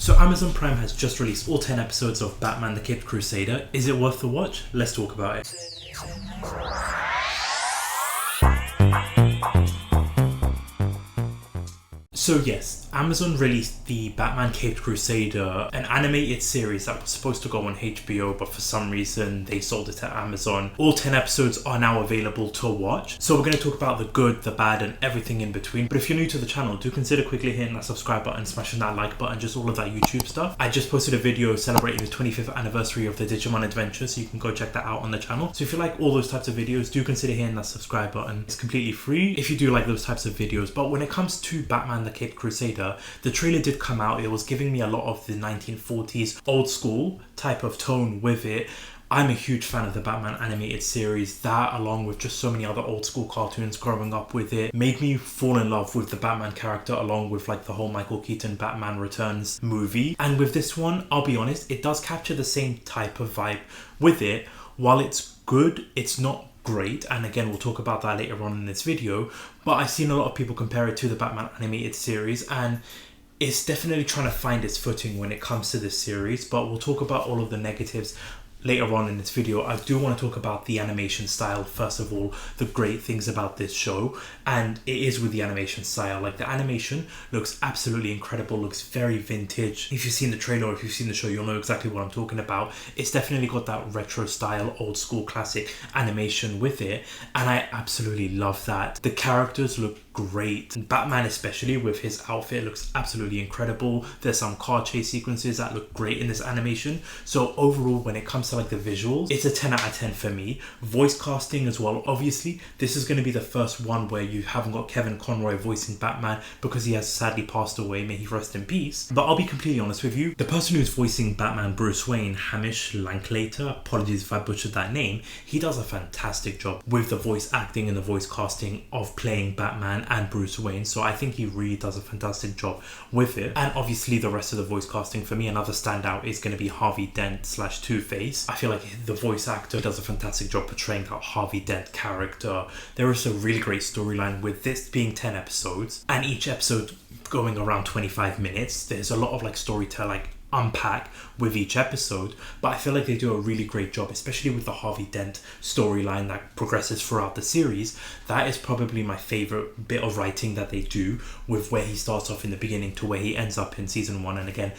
So Amazon Prime has just released all 10 episodes of Batman the Caped Crusader. Is it worth the watch? Let's talk about it. So yes, Amazon released the Batman Caped Crusader, an animated series that was supposed to go on HBO, but for some reason they sold it to Amazon. All 10 episodes are now available to watch. So we're going to talk about the good, the bad, and everything in between. But if you're new to the channel, do consider quickly hitting that subscribe button, smashing that like button, just all of that YouTube stuff. I just posted a video celebrating the 25th anniversary of the Digimon adventure, so you can go check that out on the channel. So if you like all those types of videos, do consider hitting that subscribe button. It's completely free if you do like those types of videos. But when it comes to Batman the Caped Crusader, the trailer did come out. It was giving me a lot of the 1940s old school type of tone with it. I'm a huge fan of the Batman animated series. That, along with just so many other old school cartoons growing up with it, made me fall in love with the Batman character, along with like the whole Michael Keaton Batman Returns movie. And with this one, I'll be honest, it does capture the same type of vibe with it. While it's good, it's not great, and again we'll talk about that later on in this video, but I've seen a lot of people compare it to the Batman animated series, and it's definitely trying to find its footing when it comes to this series. But we'll talk about all of the negatives later on in this video. I do want to talk about the animation style first of all, the great things about this show, and it is with the animation style. Like, the animation looks absolutely incredible, looks very vintage. If you've seen the trailer or if you've seen the show, you'll know exactly what I'm talking about. It's definitely got that retro style, old school classic animation with it, and I absolutely love that. The characters look great. Batman, especially with his outfit, looks absolutely incredible. There's some car chase sequences that look great in this animation. So overall, when it comes to like the visuals, it's a 10 out of 10 for me. Voice casting as well. Obviously, this is going to be the first one where you haven't got Kevin Conroy voicing Batman because he has sadly passed away. May he rest in peace. But I'll be completely honest with you, the person who's voicing Batman Bruce Wayne, Hamish Linklater, apologies if I butchered that name, he does a fantastic job with the voice acting and the voice casting of playing Batman and Bruce Wayne. So I think he really does a fantastic job with it. And obviously the rest of the voice casting, for me, another standout is going to be Harvey Dent / Two-Face. I feel like the voice actor does a fantastic job portraying that Harvey Dent character. There is a really great storyline with this being 10 episodes and each episode going around 25 minutes. There's a lot of like storytelling unpack with each episode, but I feel like they do a really great job, especially with the Harvey Dent storyline that progresses throughout the series. That is probably my favorite bit of writing that they do, with where he starts off in the beginning to where he ends up in season 1. And again,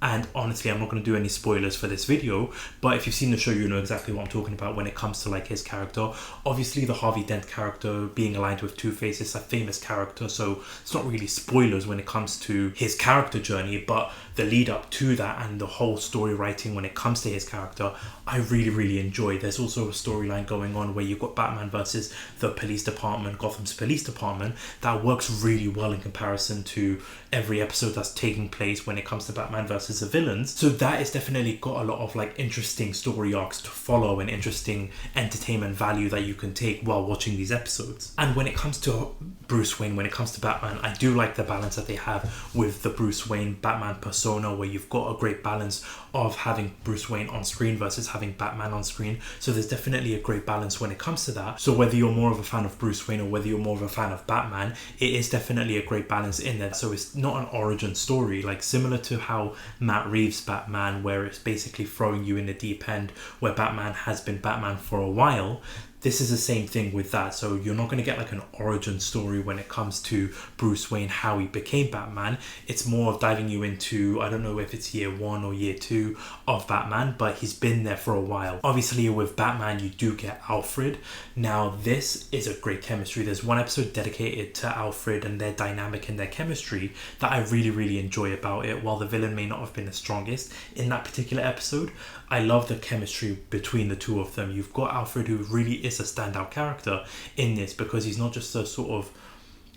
and honestly, I'm not going to do any spoilers for this video, but if you've seen the show, you know exactly what I'm talking about when it comes to like his character. Obviously, the Harvey Dent character being aligned with Two-Face is a famous character, so it's not really spoilers when it comes to his character journey, but the lead up to that and the whole story writing when it comes to his character, I really enjoy. There's also a storyline going on where you've got Batman versus the police department, Gotham's police department, that works really well in comparison to every episode that's taking place when it comes to Batman versus the villains. So that has definitely got a lot of like interesting story arcs to follow and interesting entertainment value that you can take while watching these episodes. And when it comes to Bruce Wayne, when it comes to Batman, I do like the balance that they have with the Bruce Wayne Batman persona, where you've got a great balance of having Bruce Wayne on screen versus having Batman on screen. So there's definitely a great balance when it comes to that. So whether you're more of a fan of Bruce Wayne or whether you're more of a fan of Batman, it is definitely a great balance in there. So it's not an origin story, like similar to how Matt Reeves' Batman, where it's basically throwing you in the deep end, where Batman has been Batman for a while. This is the same thing with that. So you're not going to get like an origin story when it comes to Bruce Wayne, how he became Batman. It's more of diving you into, I don't know if it's year 1 or year 2 of Batman, but he's been there for a while. Obviously with Batman, you do get Alfred. Now this is a great chemistry. There's one episode dedicated to Alfred and their dynamic and their chemistry that I really enjoy about it. While the villain may not have been the strongest in that particular episode, I love the chemistry between the two of them. You've got Alfred, who really is a standout character in this, because he's not just a sort of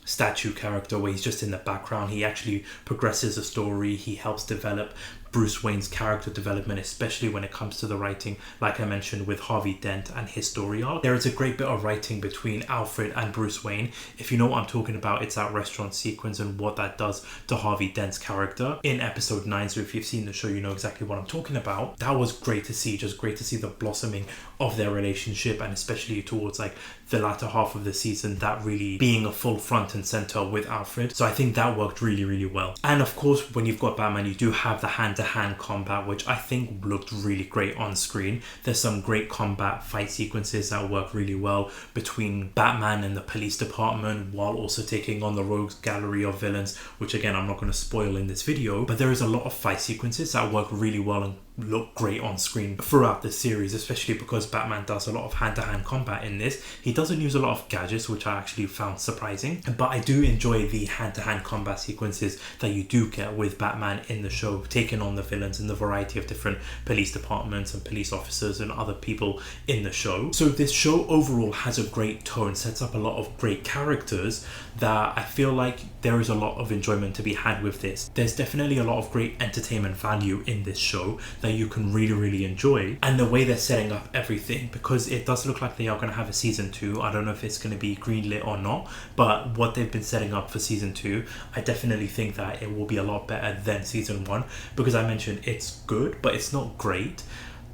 statue character where he's just in the background. He actually progresses the story. He helps develop Bruce Wayne's character development, especially when it comes to the writing, like I mentioned with Harvey Dent and his story arc. There is a great bit of writing between Alfred and Bruce Wayne. If you know what I'm talking about, it's that restaurant sequence and what that does to Harvey Dent's character in episode 9. So if you've seen the show, you know exactly what I'm talking about. That was great to see, just great to see the blossoming of their relationship, and especially towards like the latter half of the season, that really being a full front front and center with Alfred. So I think that worked really, really well. And of course, when you've got Batman, you do have the hand-to-hand combat, which I think looked really great on screen. There's some great combat fight sequences that work really well between Batman and the police department, while also taking on the rogues gallery of villains, which again, I'm not going to spoil in this video, but there is a lot of fight sequences that work really well and look great on screen throughout the series, especially because Batman does a lot of hand-to-hand combat in this. He doesn't use a lot of gadgets, which I actually found surprising, but I do enjoy the hand-to-hand combat sequences that you do get with Batman in the show, taking on the villains in the variety of different police departments and police officers and other people in the show. So this show overall has a great tone, sets up a lot of great characters that I feel like there is a lot of enjoyment to be had with this. There's definitely a lot of great entertainment value in this show that you can really, really enjoy. And the way they're setting up everything, because it does look like they are going to have a season 2. I don't know if it's going to be greenlit or not, but what they've been setting up for season 2, I definitely think that it will be a lot better than season 1, because I mentioned it's good, but it's not great.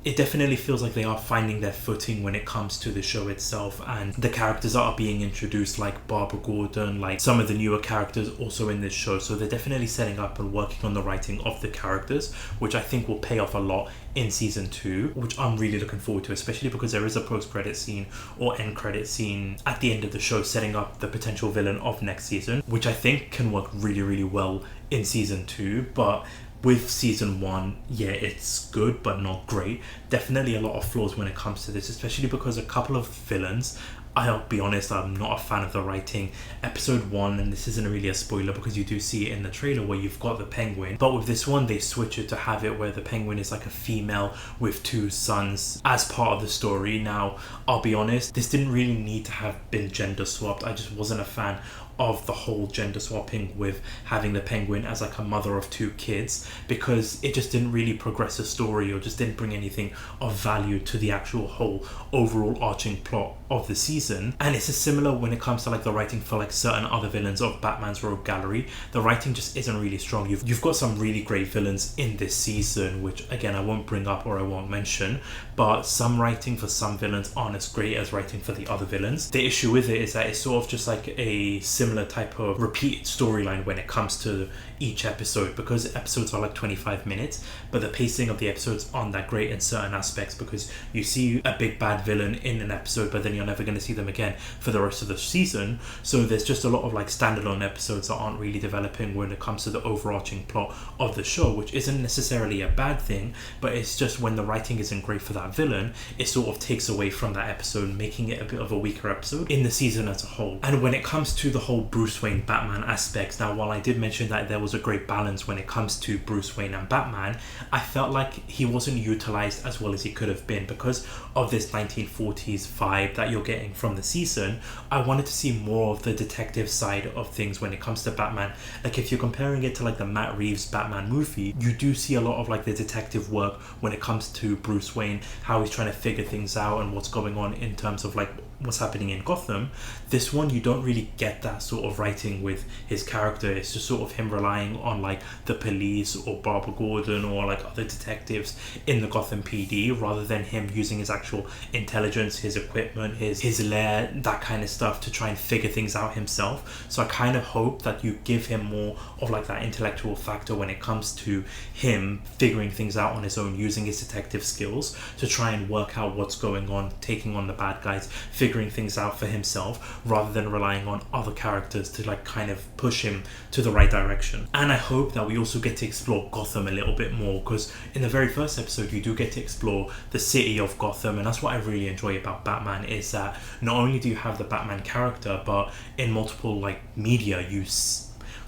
It definitely feels like they are finding their footing when it comes to the show itself, and the characters that are being introduced, like Barbara Gordon, like some of the newer characters also in this show. So they're definitely setting up and working on the writing of the characters, which I think will pay off a lot in season 2, which I'm really looking forward to, especially because there is a post-credit scene or end credit scene at the end of the show setting up the potential villain of next season, which I think can work really, really well in season 2. But with season 1, yeah, it's good but not great. Definitely a lot of flaws when it comes to this, especially because a couple of villains, I'll be honest, I'm not a fan of the writing. Episode 1, and this isn't really a spoiler because you do see it in the trailer where you've got the Penguin, but with this one they switch it to have it where the Penguin is like a female with 2 sons as part of the story. Now, I'll be honest, this didn't really need to have been gender swapped. I just wasn't a fan of the whole gender swapping with having the Penguin as like a mother of 2 kids, because it just didn't really progress the story or just didn't bring anything of value to the actual whole overall arching plot of the season. And it's similar when it comes to like the writing for like certain other villains of Batman's rogue gallery. The writing just isn't really strong. You've got some really great villains in this season, which again I won't bring up or I won't mention, but some writing for some villains aren't as great as writing for the other villains. The issue with it is that it's sort of just like a similar type of repeated storyline when it comes to each episode, because episodes are like 25 minutes, but the pacing of the episodes aren't that great in certain aspects, because you see a big bad villain in an episode but then you're never going to see them again for the rest of the season. So there's just a lot of like standalone episodes that aren't really developing when it comes to the overarching plot of the show, which isn't necessarily a bad thing, but it's just when the writing isn't great for that villain, it sort of takes away from that episode, making it a bit of a weaker episode in the season as a whole. And when it comes to the whole Bruce Wayne Batman aspects, now while I did mention that there was a great balance when it comes to Bruce Wayne and Batman, I felt like he wasn't utilized as well as he could have been because of this 1940s vibe that you're getting from the season. I wanted to see more of the detective side of things when it comes to Batman. Like if you're comparing it to like the Matt Reeves Batman movie, you do see a lot of like the detective work when it comes to Bruce Wayne, how he's trying to figure things out and what's going on in terms of like what's happening in Gotham. This one, you don't really get that sort of writing with his character. It's just sort of him relying on like the police or Barbara Gordon or like other detectives in the Gotham PD, rather than him using his actual intelligence, his equipment, his lair, that kind of stuff to try and figure things out himself. So I kind of hope that you give him more of like that intellectual factor when it comes to him figuring things out on his own, using his detective skills to try and work out what's going on, taking on the bad guys, figuring things out for himself, rather than relying on other characters to like kind of push him to the right direction. And I hope that we also get to explore Gotham a little bit more, because in the very first episode you do get to explore the city of Gotham, and that's what I really enjoy about Batman, is that not only do you have the Batman character, but in multiple like media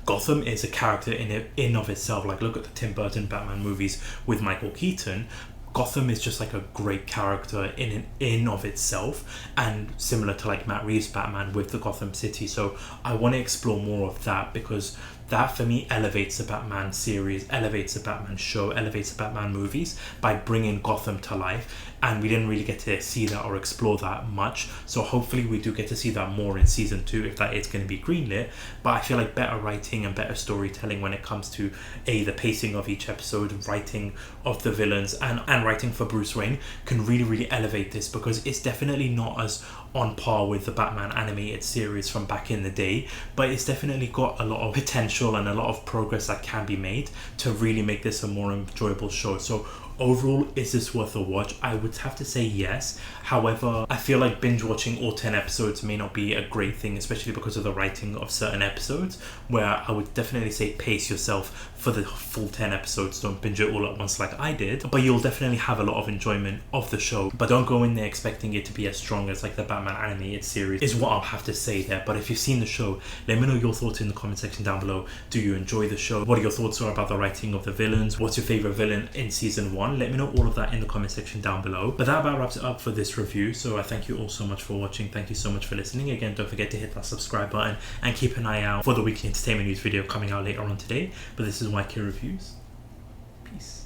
Gotham is a character in of itself. Like look at the Tim Burton Batman movies with Michael Keaton. Gotham is just like a great character in of itself, and similar to like Matt Reeves Batman with the Gotham City. So I want to explore more of that, because that for me elevates the Batman series, elevates the Batman show, elevates the Batman movies by bringing Gotham to life. And we didn't really get to see that or explore that much, so hopefully we do get to see that more in season 2 if that is going to be greenlit. But I feel like better writing and better storytelling when it comes to the pacing of each episode, writing of the villains, and writing for Bruce Wayne can really elevate this, because it's definitely not as on par with the Batman animated series from back in the day, but it's definitely got a lot of potential and a lot of progress that can be made to really make this a more enjoyable show. So overall, is this worth a watch? I would have to say yes. However, I feel like binge watching all 10 episodes may not be a great thing, especially because of the writing of certain episodes, where I would definitely say pace yourself for the full 10 episodes. Don't binge it all at once like I did, but you'll definitely have a lot of enjoyment of the show. But don't go in there expecting it to be as strong as like the Batman animated series, is what I'll have to say there. But if you've seen the show, let me know your thoughts in the comment section down below. Do you enjoy the show? What are your thoughts about the writing of the villains? What's your favorite villain in season 1? Let me know all of that in the comment section down below. But that about wraps it up for this review, so I thank you all so much for watching. Thank you so much for listening. Again, don't forget to hit that subscribe button and keep an eye out for the weekly entertainment news video coming out later on today. But this is YK Reviews. Peace.